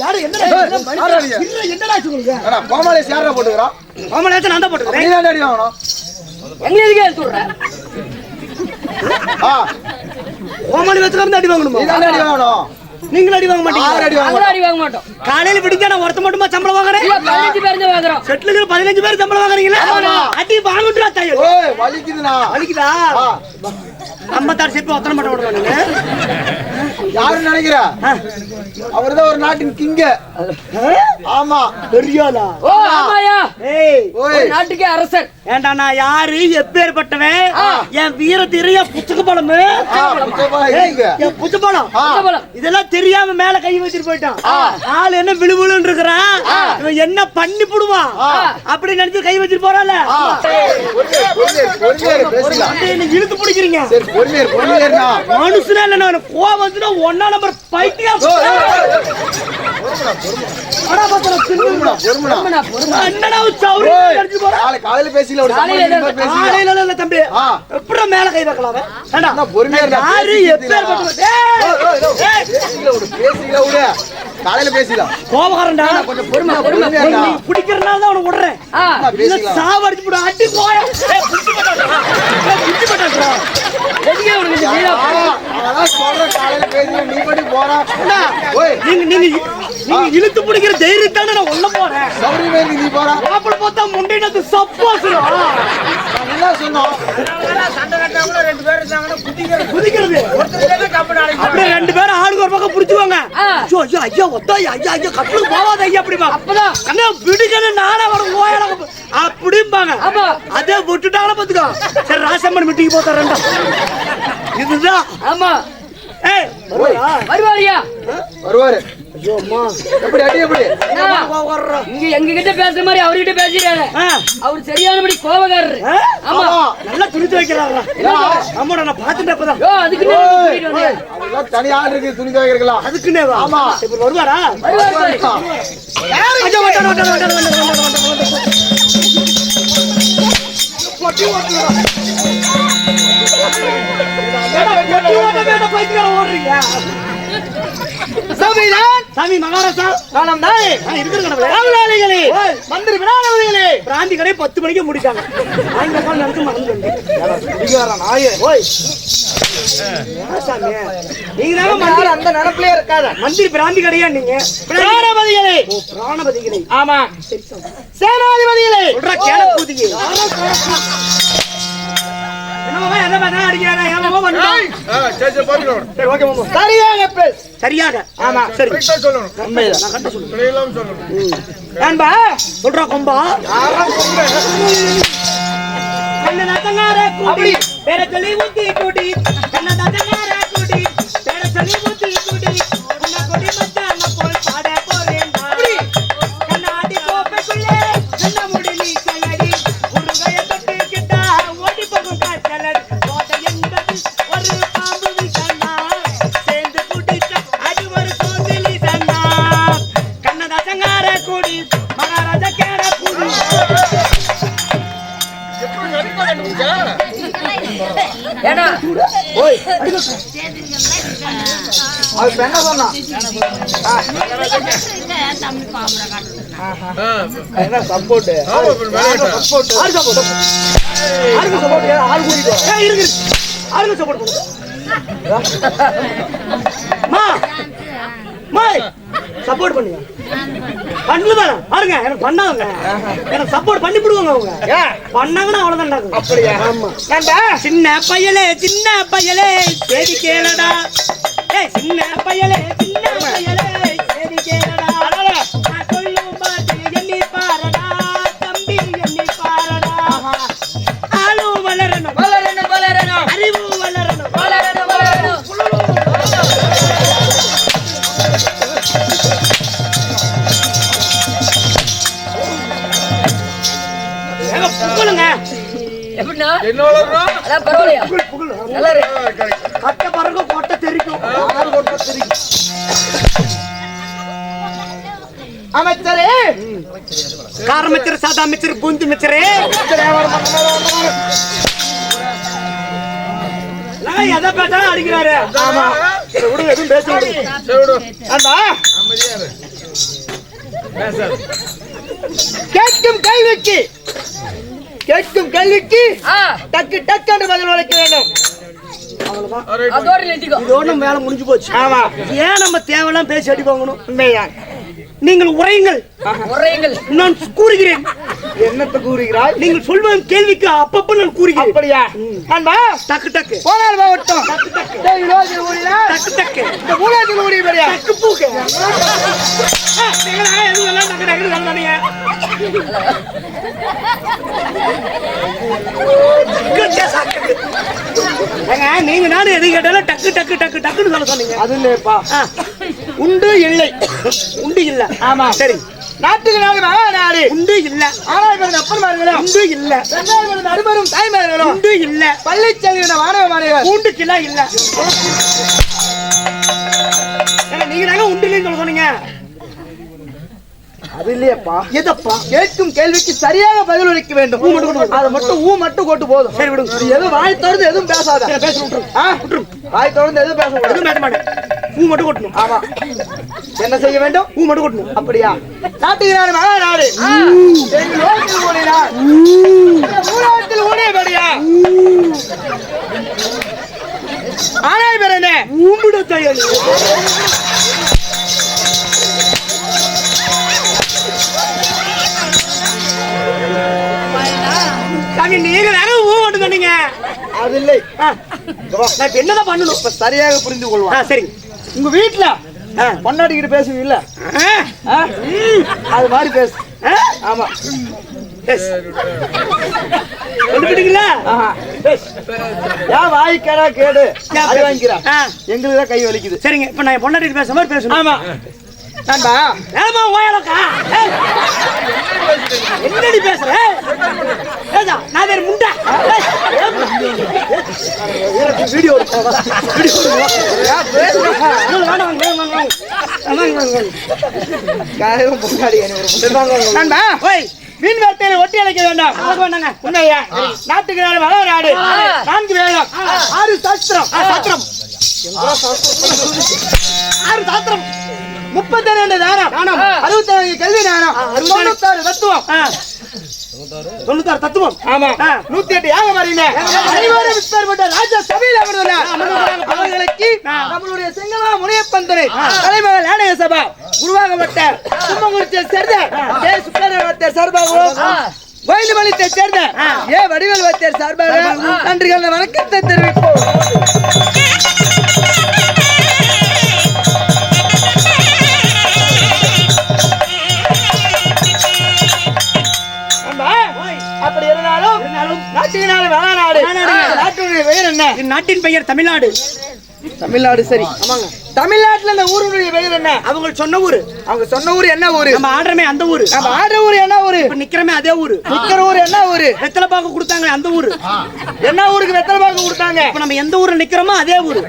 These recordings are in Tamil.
யாரு என்னடா சொல்லுங்க கோமாளி சேர போட்டுக்கிறான் கோமாளி நான் தான் போட்டுக்கிறேன் நீ தான் அடி வாங்கணும் எங்க எதுக்கு எடுத்து விடுறேன் கோமாளி வச்சுக்காம அடி வாங்கணுமா நீ தான் அடி வாங்கணும் நீங்களும் அடி வாங்க மாட்டீங்க அடி வாங்க மாட்டோம் காலையில விடுங்க நான் ஒருத்த மட்டுமா சம்பளம் வாங்குறேன் 15 பேர் தான் வாங்குறோம் செட்லுக்கு 15 பேர் சம்பளம் வாங்குறீங்களா அடி வாங்கிட்டுடா தாயோ ஓய் வலிக்குதுனா வலிக்குதா நம்ம தார் செப்பு ஒத்தன பண்ண விடுறானுங்க யாரு நினைக்கிற அவர்தான் ஒரு நாட்டின் கிங்க ஆமா பெரியாளா ஓ ஆமாயா ஏய் ஒரு நாட்டுக்கே அரசர் ஏண்டா நான் யாரு எப்பேர்பட்டவன் என் வீர தெரிய புச்சுக்கு என் புச்சுப்பழம் இதெல்லாம் தெரியாம மேல கை வச்சிட்டு போயிட்டான் ஆள் என்ன விழுவுன்னு இருக்கிறான் இவன் என்ன பண்ணி புடுவான் அப்படி நினைச்சு கை வச்சிட்டு போறான்ல இழுத்து பிடிக்கிறீங்க மனுஷனா இல்ல நான் கோவம் வந்துட்டா ஒன்னா நம்பர் பைத்தியா காலையில பேசிக்கல தம்பி எப்படி மேல கை வைக்கலாம் காலையில பேசிக்கலாம் கோபக்காரன்டா கொஞ்சம் பொறுமையா பிடிக்கிறதுனால தான் அவனை விடுறேன் சாவடிச்சு போட அடி போய நீங்க இழுத்து பிடிக்கிற தைரியத்தான நான் உள்ள போறேன் நீ போறா மாப்பிள்ள பார்த்தா முண்டினது சப்பாசுறோம் சொன்னோம் குதிக்கிறது அப்படியே 2 பேரும் ஆளுக்கு ஒரு பக்கம் புடிச்சுவாங்க ஐயா ஒத்தாயா ஐயா ஐயா கப்பலுக்கு போவாத ஐயா அப்படிமா அப்பதான் கண்ணா விடுக்கணும் நானே வர ஓயால அப்படிம்பாங்க அதே விட்டுட்டாங்களா பாத்துக்கோ சரி ராசம்மன் மீட்டிங் போத்தாரண்டா இதுதான் ஆமா ஏய் வருவாரியா வருவாரு எப்படி அடி எப்படி இங்க எங்க கிட்ட பேசுற மாதிரி அவர்கிட்ட பேசுறாரு அவர் சரியானபடி கோபக்காரரு ஆமா நல்லா துணி துவைக்கிறாரா ஆமாடா நான் பாத்துட்டேன் அப்பதான் அதுக்கு அதெல்லாம் தனி ஆள் இருக்கு துணி துவைக்கிறதுலாம் அதுக்குன்னே ஆமா இப்ப வருவாரா பொட்டி ஓடுறீங்க சாமி மகாராஜா காலம் தான் இருக்கிற மந்திரி விநாயகர்களே பிராந்தி கடை 10 மணிக்கு முடிச்சாங்க நினைச்சு மறந்து நீங்க மந்திரி அந்த நினைப்பிலே இருக்காத மந்திரி பிராந்தி கடையா நீங்க பிராணபதிகளே பிராணபதிகளே ஆமா சேனாதிபதிகளே கேளப்பூதிಗೆ சரியாக ஆமா சரி சொல்ற கொம்பா பேர சொல்லி ஊத்தி கூட்டி கூட்டி பேர சொல்லி ஊத்தி கூட்டி கொடி மச்சான் போய் பாட போறேன் கண்ணாடி கோப்பைக்குள்ளே கண்ண முடி நீ கல்லடி உருகைய தொட்டு கிட்டா ஓடி போகும் காச்சலடி ஓட என்பது ஒரு பாம்பு விசன்னா சேர்ந்து குடிச்ச அது ஒரு சோதிலி சன்னா கண்ணதாசங்கார கூடி மகாராஜா கேர கூடி ஏனா ஓய் அது பெண்ண சொன்னா என்ன சப்போர்ட் சப்போர்ட் ஆறு சப்போர்ட் ஆறு கூடிட்டு ஏய் இருக்கு ஆறு சப்போர்ட் பண்ணு மா மாய் சப்போர்ட் பண்ணுங்க பண்ணுங்க பாருங்க எனக்கு பண்ணாங்க எனக்கு சப்போர்ட் பண்ணி விடுவாங்க அவங்க பண்ணாங்கன்னா அவ்வளவுதான் நடக்கும் அப்படியே ஆமா நண்பா சின்ன பையலே சேதி கேளடா ஏய் சின்ன பையலே சேதி கேளடா நான் சொல்லும் பாட்டு எண்ணி பாரடா தம்பி எண்ணி பாரடா ஆளு வளரணும் அறிவு வளரணும் புகழுங்க எப்படின்னா என்ன வளர்றோம் அதான் பரவாயில்லையா புகழ் நல்லா இருக்கு கட்ட பறக்கும் கொட்டை தெரிக்கும் அமைச்சரே காரமைச்சர் சாதா அமைச்சர் பூந்தி அமைச்சரே எதை பேட்டாலும் அடிக்கிறாரு ஆமா விடுங்க எதுவும் பேச அண்ணா கேட்கும் கேள்விக்கு டக்கு டக்கு என்று பதில் உரைக்க வேண்டும். அதோட நிறுத்திக்கோ. இதோட வேலை முடிஞ்சு போச்சு. ஆமா, ஏன் நம்ம தேவையெல்லாம் பேசி அடி வாங்கணும்? உண்மைதான். நீங்கள் உரையுங்கள், உரையுங்கள். நான் கூறுகிறேன். என்னத்தை கூறுகிறாய்? நீங்கள் சொல்வதும் கேள்விக்கு அப்பப்ப நான் கூறுகிறேன். அப்படியா? அன்பா டக்கு டக்கு போனால் போகட்டும். டேய், ரோஜில் ஊறினா டக்கு டக்கு இந்த மூலாத்தில் ஊறியபடியா? டக்கு பூக்கு. நீங்களா எதுவும் எல்லாம் டக்கு டக்குன்னு சொல்றானீங்க. ஏங்க, நீங்க நானும் எது கேட்டாலும் டக்கு டக்கு டக்கு டக்குன்னு சொல்ல சொன்னீங்க. அது இல்லையப்பா. உண்டு இல்லை. உண்டு இல்ல. ஆமா, சரி. நாட்டுக்கு நாடு நாடு உண்டு இல்ல. ஆனால் பிறந்த அப்பன்மார்களும் உண்டு இல்ல. வெங்காயம் பிறந்த அருமரும் தாய்மார்களும் உண்டு இல்ல. பள்ளி செல்கிற மாணவ மாணவர் பூண்டுக்கெல்லாம் இல்ல. ஏங்க, நீங்க தாங்க உண்டு இல்லைன்னு சொல்ல சொன்னீங்க. அது இல்லையப்பா. எதப்பா? கேட்கும் கேள்விக்கு சரியாக பதில் அளிக்க வேண்டும். அதை மட்டும் மட்டும் கொட்டு போதும். சரி விடுங்க. எதுவும் வாய் திறந்து எதுவும் பேசாத. பேச விட்டுரும். வாய் திறந்து எதுவும் பேசக்கூடாது. எதுவும் பேச மாட்டேன். பூ மட்டும் கொட்டணும். ஆமா, என்ன செய்ய வேண்டும்? பூ மட்டும் கொட்டணும். அப்படியா? நாட்டுக்கு நாடு மகா நாடு எங்கள் லோகத்தில் ஓடினார். மூலாத்தில் ஓடியபடியா? ஆனால் பிறந்த ஊம்பிட தையல். சாமி, நீங்க வேற ஊ மட்டும் சொன்னீங்க. அது இல்லை. நான் இப்ப என்னதான் பண்ணணும்? இப்ப சரியாக புரிந்து கொள்வான். சரி. உங்க வீட்டுல பொண்டாட்டிக்கிட்டு பேசுவீங்கல்ல, அது மாதிரி பேசு. ஆமா, வந்துட்டீங்களா? ஏன் வாய்க்கடா கேடு அது வாங்கிக்கிறான். எங்களுக்கு தான் கை வலிக்குது. சரிங்க, இப்ப நான் பொண்டாட்டி பேசுற மாதிரி பேசணும். ஆமா, நண்பா ஏமா ஓயலக்கா, என்னடி பேசுற? நான் வேற முண்டா வீடியோ நண்பா மீன் வார்த்தையில ஒட்டி அழைக்க வேண்டாம். உண்மையா? நாட்டுக்கு நாடு மகா நாடு 4 வேதம் 6 சாஸ்திரம் 6 சாஸ்திரம் 32 தானம் 64 கல்வி தானம் 96 தத்துவம் 96 தத்துவம். ஆமா, 108 யாகம் அறிந்தேன். ராஜா சபையில் அமர்ந்துள்ள அவர்களுக்கு நம்மளுடைய செங்கமா முனையப்பந்தனை தலைமகள் நாடக சபா குருவாகப்பட்ட கும்பகுறிச்சியை சேர்ந்த ஏ சுக்கரவர்த்தர் சார்பாகவும் கோயிலுமலித்தை சேர்ந்த ஏ வடிவேல் வர்த்தர் சார்பாக நன்றிகள் வணக்கத்தை தெரிவிப்போம். அப்படி இருந்தாலும் நாட்டுக்கு நாடு மகா நாடு. நாட்டுடைய பெயர் என்ன? நாட்டின் பெயர் தமிழ்நாடு. தமிழ்நாடு. சரி, ஆமாங்க. தமிழ்நாட்டுல இந்த ஊருடைய பெயர் என்ன? அவங்க சொன்ன ஊரு. அவங்க சொன்ன ஊரு என்ன ஊரு? நம்ம ஆடுறமே அந்த ஊரு. நம்ம ஆடுற ஊரு என்ன ஊரு? இப்ப நிக்கிறமே அதே ஊரு. நிக்கிற ஊரு என்ன ஊரு? வெத்தலை பாக்கு கொடுத்தாங்க அந்த ஊரு. என்ன ஊருக்கு வெத்தலை பாக்கு கொடுத்தாங்க? இப்ப நம்ம எந்த ஊர்ல நிக்கிறோமோ அதே ஊரு.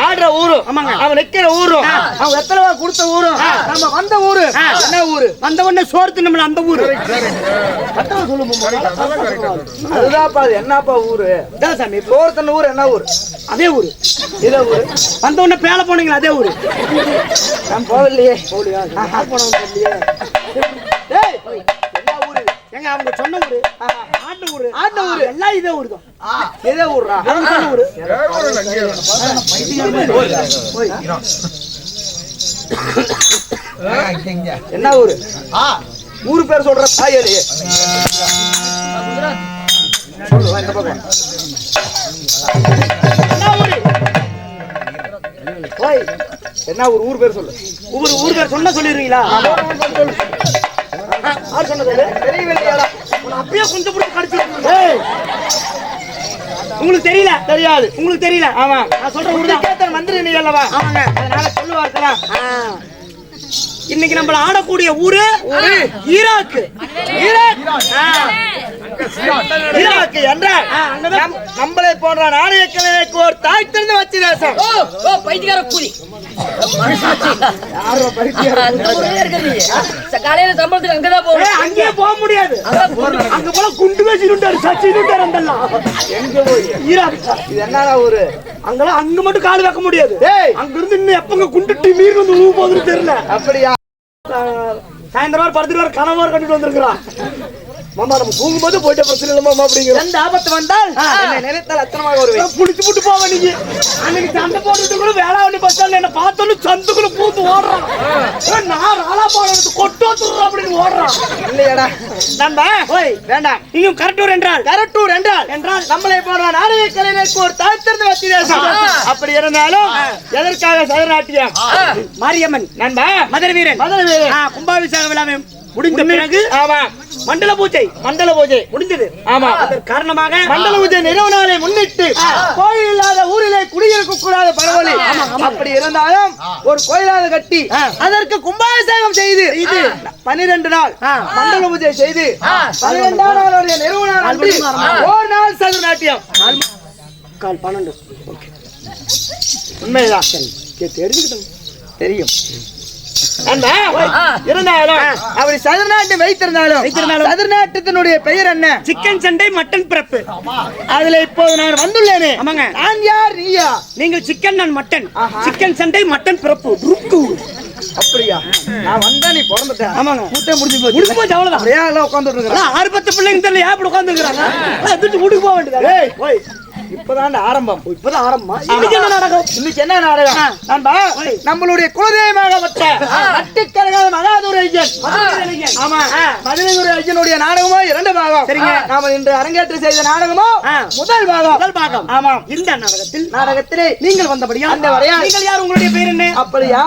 ஆடுற ஊரு. ஆமாங்க. அவன் நிக்கிற ஊரும் அவன் வெத்தலை பாக்கு கொடுத்த ஊரும் நம்ம வந்த ஊரு என்ன ஊரு? வந்த உடனே சோறு தின்னம்ல அந்த ஊரு. அதுதான்ப்பா. அது என்னப்பா ஊரு? சாமி, சோறுத்தன ஊர் என்ன ஊரு? அதே ஊரு. இதே ஊரு. வந்த உடனே பேல போனீங்களா அதே ஊரு. நான் போகலையே. எங்க அவங்க சொன்ன ஊரு ஆட்டு ஊரு. ஆட்டு ஊரு எல்லாம் இதே ஊரு தான். இதே ஊரா? அவங்க சொன்ன ஊரு. என்ன ஊரு? ஊரு பேர் சொல்ற தாயலே. என்ன ஊர்? ஊர் பேர் சொல்லு. ஊர் பேர் சொன்ன சொல்லிடுறீங்களா? அப்பயே கொஞ்சம் பிடிச்சி கடிச்சு. உங்களுக்கு தெரியல? தெரியாது. உங்களுக்கு தெரியல? ஆமா, நான் சொல்ற ஊர் தான். மந்திரி நீ அல்லவா? ஆமாங்க. அதனால சொல்லுவார்களா? இன்னைக்கு நம்மள ஆடக்கூடிய ஊரு ஈராக்கு. ஈராக்கு என்றால் நம்மளை போன்ற நாணய கலைஞருக்கு ஒரு தாய் திறந்து வச்சு தேசம். பைத்தியக்கார கூலி காலையில சம்பளத்துக்கு அங்கதான் போகணும். அங்கேயே போக முடியாது. அங்க போல குண்டு வச்சுட்டாரு சச்சிட்டாரு அந்தெல்லாம். எங்க போய் ஈராக் இது என்னடா ஊரு? அங்கெல்லாம் அங்க மட்டும் கால் வைக்க முடியாது. அங்க இருந்து இன்னும் எப்பங்க குண்டுட்டு மீறி வந்து ஊ போகுதுன்னு தெரியல. அப்படியா? சாயந்தரம் படுத்துட்டு கனவார் கட்டிட்டு வந்திருக்கிறான். மாமா நம்ம தூங்கும்போது போயிட்ட பிரச்சனை இல்லை மாமா அப்படிங்கிற எந்த ஆபத்து வந்தால் நினைத்தால் அத்தனமாக வருவேன். புடிச்சு புட்டு போவ நீங்க. அன்னைக்கு சண்டை போட்டுட்டு கூட வேளாண்மை பஸ் ஸ்டாண்ட்ல என்ன பார்த்தோன்னு சந்துக்குள்ள பூந்து ஓடுறான். நான் ராலா போடுறது கொட்டோத்துறோம் அப்படின்னு ஓடுறான். இல்லையாடா நண்பா? ஓய் வேண்டாம். நீங்க கரெக்டூர் என்றால் என்றால் நம்மளை போன்ற நாடக கலைஞருக்கு ஒரு தாழ்த்திருந்த வச்சு தேசம். அப்படி இருந்தாலும் எதற்காக சதுரநாட்டியம்? மாரியம்மன் நண்பா மதுரை வீரன் கும்பாபிஷேக விழாவை முடிந்த பிறகு மண்டல பூஜை முடிஞ்சது. ஆமா, அதற்கு காரணமாக மண்டல பூஜை நிறைவு நாளை முன்னிட்டு கோயில் இல்லாத ஊரிலே குடியிருக்க கூடாத பரவலி. அப்படி இருந்தாலும் ஒரு கோயிலாக கட்டி அதற்கு கும்பாபிஷேகம் செய்து 12 நாள் மண்டல பூஜை செய்து 12ஆம் நாளுடைய நிறைவு நாள் அன்று ஒரு நாள் சதுரநாட்டியம். 12 உண்மைதான். தெரிஞ்சுக்கிட்டோம். தெரியும். இருந்தாலும் அவர் சதுரநாட்டம் வைத்திருந்தாலும் சதுரநாட்டத்தினுடைய பெயர் என்ன? சிக்கன் சண்டை மட்டன் பிறப்பு. அதுல இப்போது நான் வந்துள்ளேனே. ஆமாங்க. நான் யார், நீயா? நீங்கள் சிக்கன், நான் மட்டன். சிக்கன் சண்டை மட்டன் பிறப்பு. அப்படியா? நான் வந்தா நீ பிறந்துட்ட. ஆமாங்க. கூட்டம் முடிஞ்சு போச்சு. முடிஞ்சு போச்சு, அவ்வளவுதான். அப்படியே எல்லாம் உட்கார்ந்துட்டு இருக்காங்க. 6-10 பிள்ளைங்க தெரியல ஏன் இப்படி உட்கார்ந்து இருக்காங்க? அதுக்கு வீட்டுக்கு போக வேண்டியதா? இப்பதான் ஆரம்பம். இப்பதான் ஆரம்பம். இன்னைக்கு என்ன நாடகம்? இன்னைக்கு என்ன நாடகம்? நண்பா, நம்மளுடைய குலதெய்வமாகப்பட்ட அட்டிக்கரகாத மகாதுரை ஐயன். ஆமா, மதுரை ஐயனுடைய நாடகமோ 2 பாகம். சரிங்க. நாம இன்று அரங்கேற்று செய்த நாடகமோ முதல் பாகம். ஆமா. இந்த நாடகத்திலே நீங்கள் வந்தபடியா அந்த வரையா நீங்கள் யார்? உங்களுடைய பேர் என்ன? அப்படியா?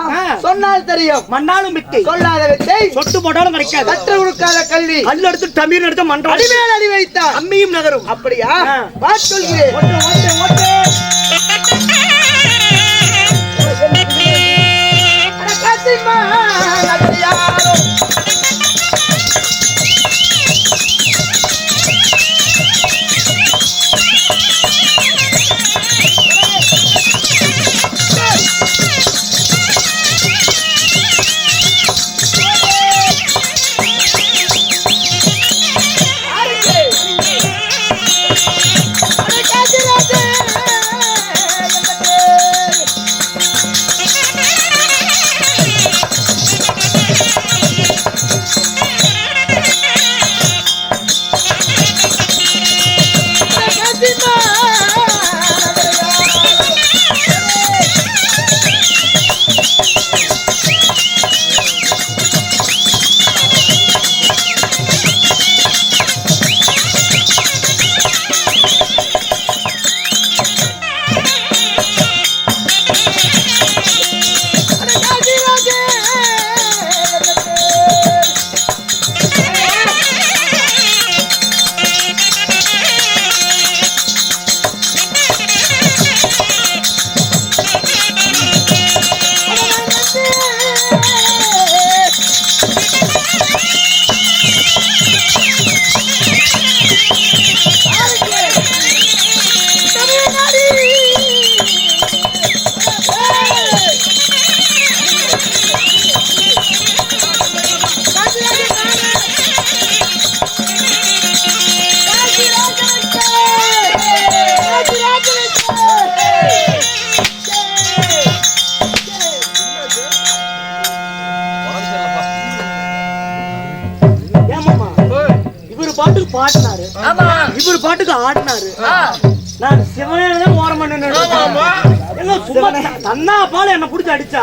சொன்னால் தெரியும். மண்ணாலும் வித்தை, சொல்லாத வித்தை, சொட்டு போட்டாலும் கிடைக்காது. கற்று கொடுக்காத கல்வி, கல் எடுத்து டமீர் எடுத்து மன்றம் அடிமேல் அடி வைத்தார் அம்மியும் நகரும். அப்படியா? பாட்டு சொல்கிறேன். பாட்டுக்கு பாடினாரு, இவரு பாட்டுக்கு ஆடினாரு. நான் சிவனே ஓரம் பண்ண தன்னா பால என்ன புடிச்சு அடிச்சா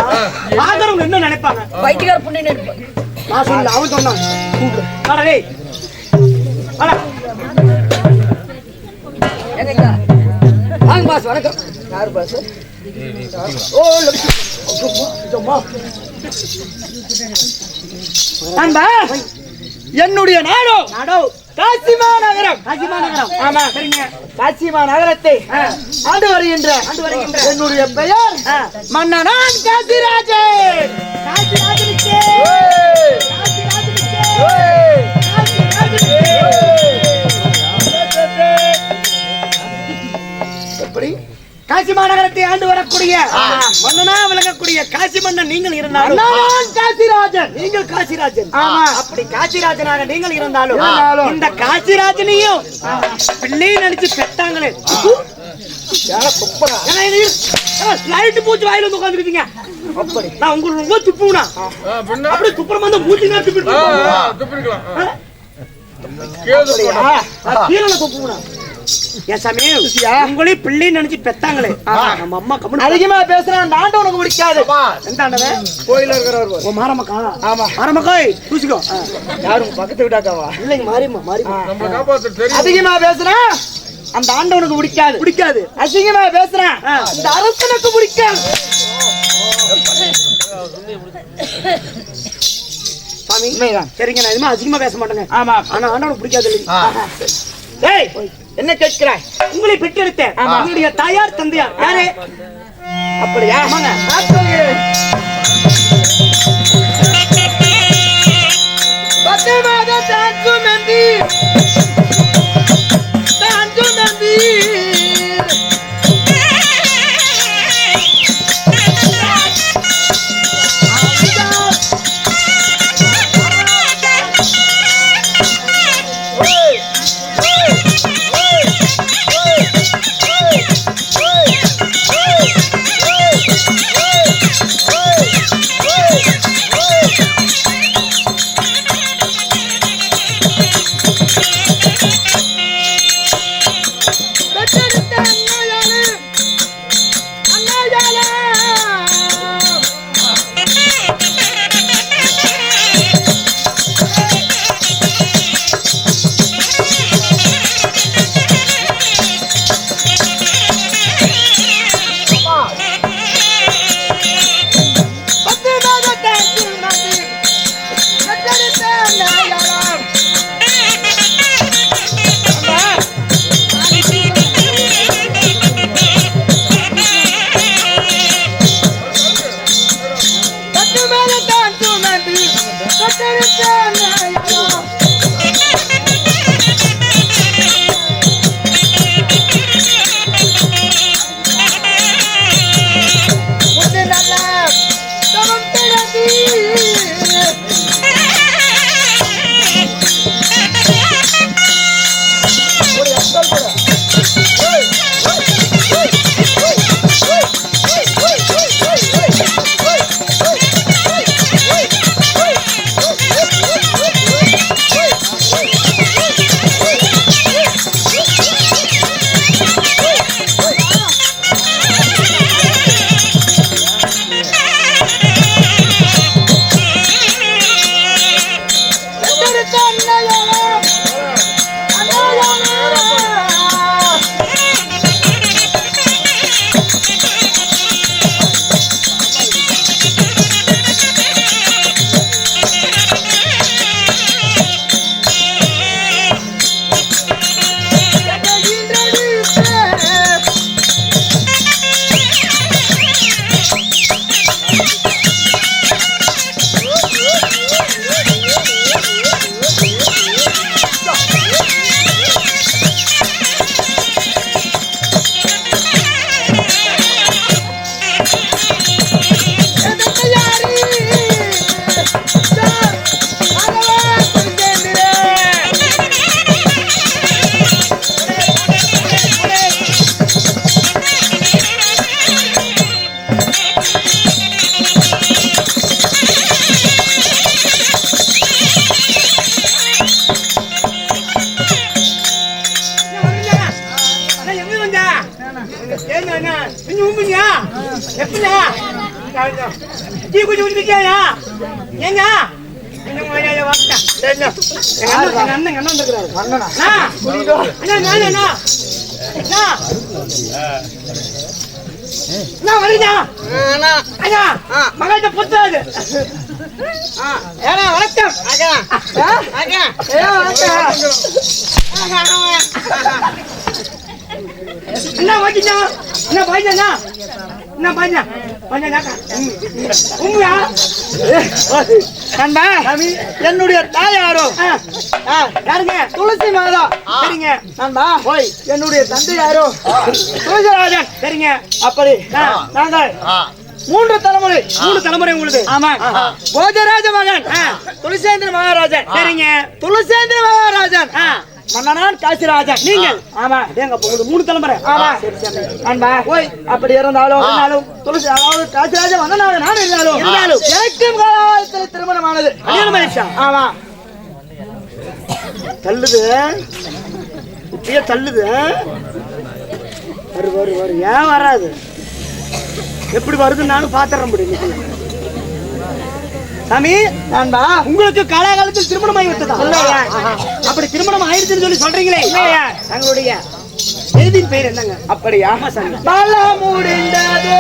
பாக்குறவங்க என்ன நினைப்பாங்க? பைத்தியக்கார புண்ணு நினைப்பாங்க. நான் சொல்ல அவன் சொன்னான் கடலே வாங்க பாஸ். வணக்கம். யாரு பாஸ்? ஓ என்னுடைய நாடோ காசி மாநகரம். காசி மாநகரம். ஆமா சரிங்க. காசி மாநகரத்தை ஆண்டு வருகின்ற என்னுடைய பெயர் மன்னனான் காசிராஜன். காசிராஜனுக்கே. எப்படி காசி மாநகரத்தை ஆண்டு வரக்கூடிய மன்னனா விளங்கக்கூடிய காசி மன்னன் நீங்கள் இருந்தாலும் மன்னனான் காசிராஜன். நீங்கள் காசிராஜன். ஆமா. அப்படி காசிராஜனாக நீங்கள் இருந்தாலும் இருந்தாலும் இந்த காசிராஜனையும் பிள்ளை நினைச்சு பெற்றாங்களே லைட் பூச்சி வாயில வந்து உட்காந்துருக்கீங்க. அப்படி நான் உங்களுக்கு ரொம்ப துப்புனா அப்படி துப்புறம் வந்து மூச்சு நான் துப்பிட்டு கீழே துப்புனா என் சாமி உங்களே பிள்ளை நினைச்சு பெத்தாங்களே நம்ம அம்மா கம்மி அதிகமா பேசுறான். அந்த ஆண்டு உனக்கு பிடிக்காது. எந்த ஆண்டவன்? கோயில இருக்கிறவர். ஓ மாரமக்கா. ஆமா மாரமக்காய் தூசிக்கோ. யாரும் பக்கத்து விட்டாக்காவா? இல்லைங்க மாறிமா மாறிமா. அதிகமா பேசுறான். அந்த ஆண்டு உனக்கு பிடிக்காது. பிடிக்காது. அசிங்கமா பேசுறான். இந்த அரசனுக்கு பிடிக்காது. சாமி சரிங்க நான் எதுவுமே அதிகமா பேச மாட்டேங்க. ஆமா. ஆனா ஆண்டவனுக்கு பிடிக்காது இல்லைங்க. ஏய் என்ன கேட்கிறாய்? உங்களை பெற்றெடுத்த உங்களுடைய தாயார் தந்தையார் யாரு? அப்படியா? ஆமாங்க. பத்து மாதம் தான் சுமந்தி வணக்கம். என்ன வாங்கினா என்ன பாய்ஞ்சா என்ன பாய்ஞ்சா உண்மையா நண்பா என்னுடைய தாயாரோ யாருங்க துளசி மாதா சரிங்க நண்பா போய் என்னுடைய தந்தை யாரோ துளசிராஜன் சரிங்க அப்படி நாங்கள் மூன்று தலைமுறை உங்களுக்கு ஆமா போஜராஜ மகன் துளசேந்திர மகாராஜன் சரிங்க துளசேந்திர மகாராஜன் மன்னனான் காசிராஜன் நீங்கள் ஆமா எங்க உங்களுக்கு 3 தலைமுறை ஆமா அன்பா போய் அப்படி இருந்தாலும் துளசி அதாவது காசிராஜ மன்னனாக நான் இருந்தாலும் எனக்கும் காலத்தில் திருமணமானது கல்யாணம் ஆயிடுச்சா ஆமா தள்ளுது இப்பயே தள்ளுது வரு ஏன் வராது எப்படி வருதுன்னு நானும் பாத்துற முடியும் சாமி நண்பா உங்களுக்கு காலகாலத்தில் திருமணம் ஆகிவிட்டதா அப்படி திருமணம் ஆயிடுச்சுன்னு சொல்லி சொல்றீங்களே தங்களுடைய எழுதின் பெயர் என்னங்க அப்படியா சாமி பல முடிந்தது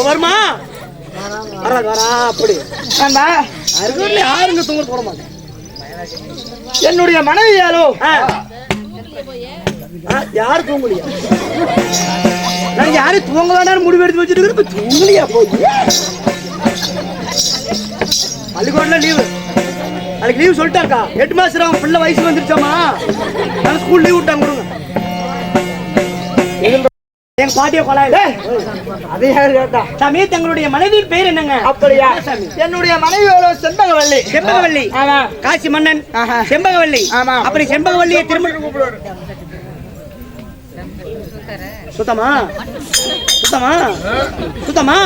வருமா வரா அப்படி அருகூர்ல யாருங்க தூங்க போட மாட்டேன் என்னுடைய மனைவி யாரோ யாரு தூங்கலையா நான் யாரும் தூங்க வேண்டாம் முடிவு எடுத்து வச்சுட்டு தூங்கலையா போய் பள்ளிக்கூடல லீவு அதுக்கு லீவு சொல்லிட்டாருக்கா 8 மாசம் பிள்ளை வயசு வந்துருச்சாமா நான் ஸ்கூல் லீவ் விட்டாங்க கொடுங்க எங்க பாட்டிய கொலாய் அதே கேட்டா சாமி தங்களுடைய மனைவியின் பேர் என்னங்க அப்படியா என்னுடைய மனைவி செம்பகவல்லி ஆமா காசி மன்னன் செம்பகவல்லி ஆமா அப்படி செம்பகவல்லியை திருமணம் சுத்தமா சுத்தமா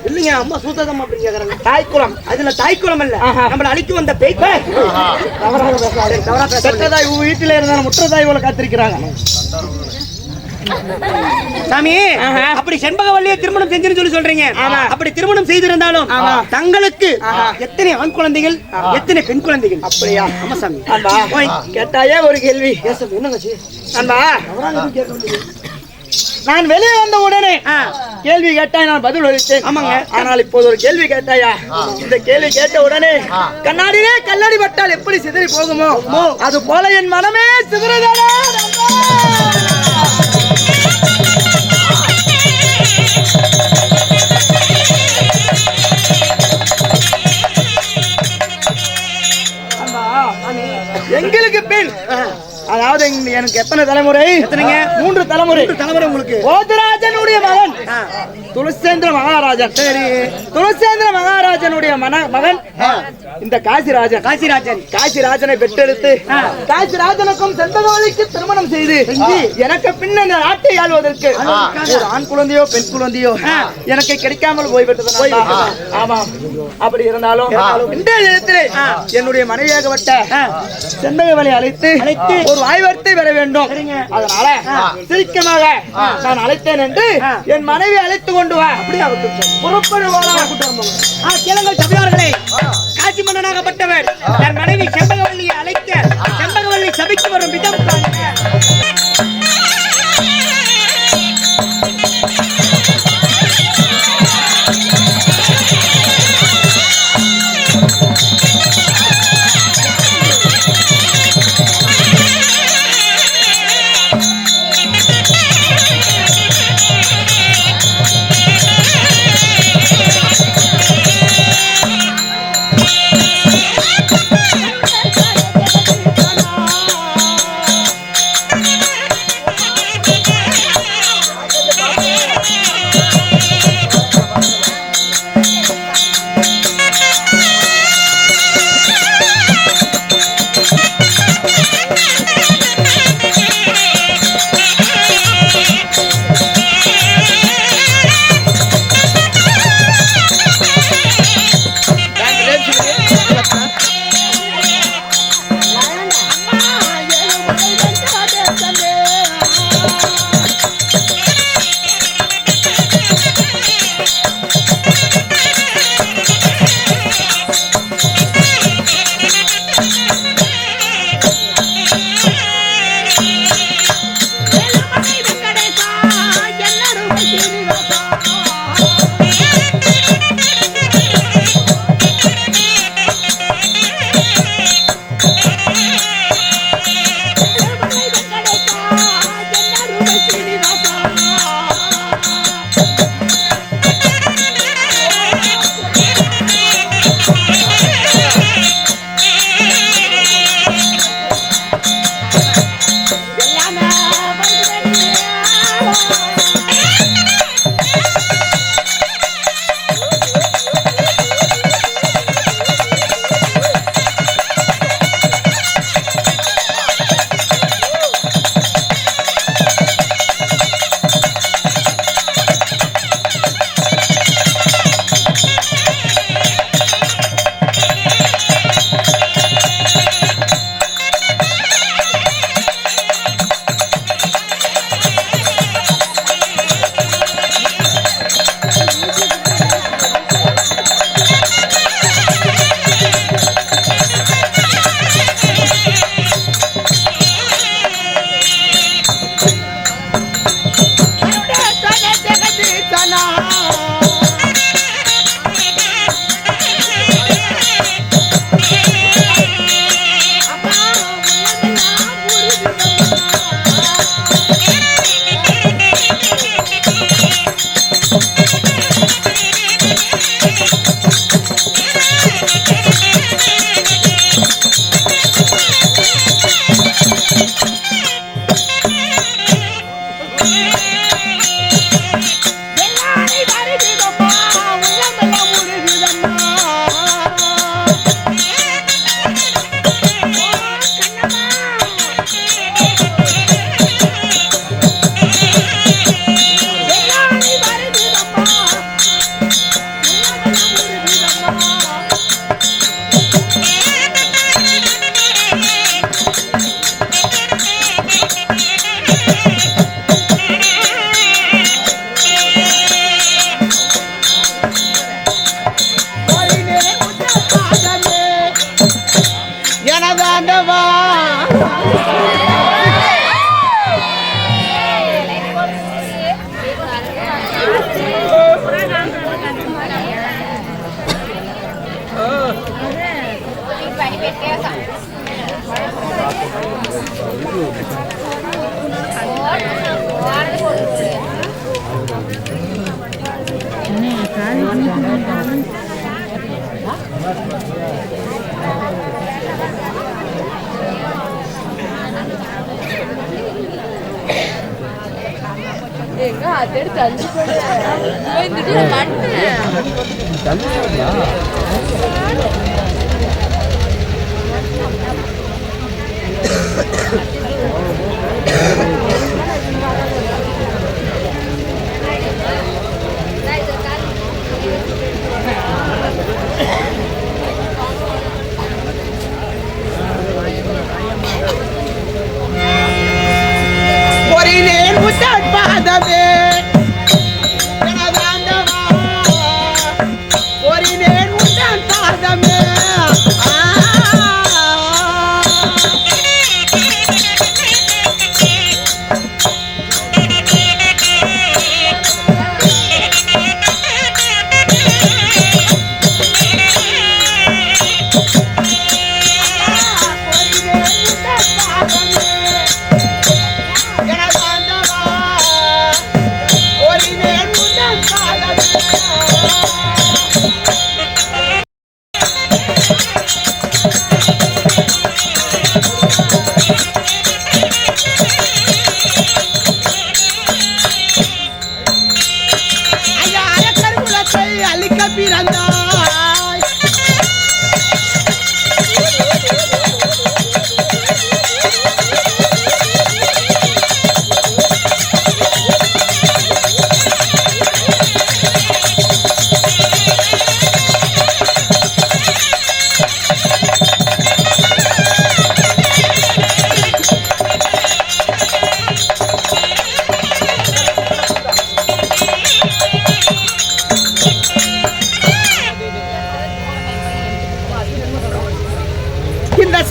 இல்லைங்க அம்மா சூத்தமா அப்படின்னு கேக்குறாங்க தாய்க்குளம் அதுல தாய்க்குளம் இல்ல நம்மள அழிக்க வந்த பேய் தவறா செட்டதாய் வீட்டுல இருந்தாலும் முற்றதாய் போல காத்திருக்கிறாங்க சாமி அப்படி செண்பகவல்லியை திருமணம் செஞ்சுன்னு சொல்லி சொல்றீங்க அப்படி திருமணம் செய்திருந்தாலும் தங்களுக்கு எத்தனை ஆண் குழந்தைகள் எத்தனை பெண் குழந்தைகள் அப்படியா ஆமா சாமி கேட்டாயே ஒரு கேள்வி என்னங்க நான் வெளியே வந்த உடனே கேள்வி கேட்டாய் நான் பதில் அளித்தேன் ஆமாங்க ஆனால் இப்போது ஒரு கேள்வி கேட்டாயா இந்த கேள்வி கேட்ட உடனே கண்ணாடியே கல்லடி பட்டால் எப்படி சிதறி போகுமோ அது போல என் மனமே சிதறதா எங்களுக்கு பெண் அதாவது எனக்கு எத்தனை தலைமுறை 3 தலைமுறை உங்களுக்கு போஜராஜ ராஜனுடைய மகன் துளசேந்திர மகாராஜன். சரி, துளசேந்திர மகாராஜனுடைய மகன் இந்த காசிராஜன். காசிராஜனை பெற்றெடுத்து காசிராஜனுக்கும் செண்பகவல்லிக்கு திருமணம் செய்து எனக்கு பின் இந்த நாட்டை ஆள்வதற்கு ஒரு ஆண் குழந்தையோ பெண் குழந்தையோ எனக்கு கிடைக்காமல் போய்விட்டது. ஆமாம், அப்படி இருந்தாலும் இந்த நேரத்தில் என்னுடைய மனைவியாகப்பட்ட செண்பகவல்லியை அழைத்து ஒரு வாய்வார்த்தை பெற வேண்டும். அதனால சீக்கிரமாக நான் அழைத்தேன் என்று என் மனைவி அழைத்து கொண்டு வா. கேளுங்கள் சபையார்களே, காசி மன்னனாகப்பட்டவர் தன் மனைவி செண்பகவல்லியை அழைக்க செண்பகவல்லி சபைக்கு வரும் விதம்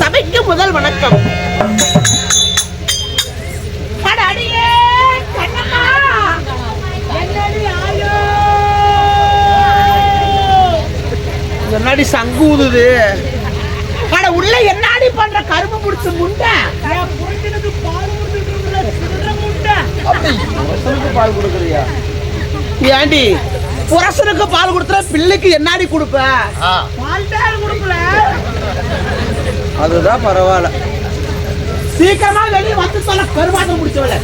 சபைக்கு முதல் வணக்கம். என்னடி சங்கூதுது? அட உள்ள என்னடி பண்ற கரும்பு முடிச்சு முண்டை? பால் கொடுக்குறியா? ஏண்டி புரசனுக்கு பால் கொடுத்துற பிள்ளைக்கு என்னடி கொடுப்ப? பால் கொடுக்கல. அதுதான் பரவாயில்ல. சீக்கிரமா வெளியே வந்து சொல்ல கருமாட்டம் முடிச்சவள.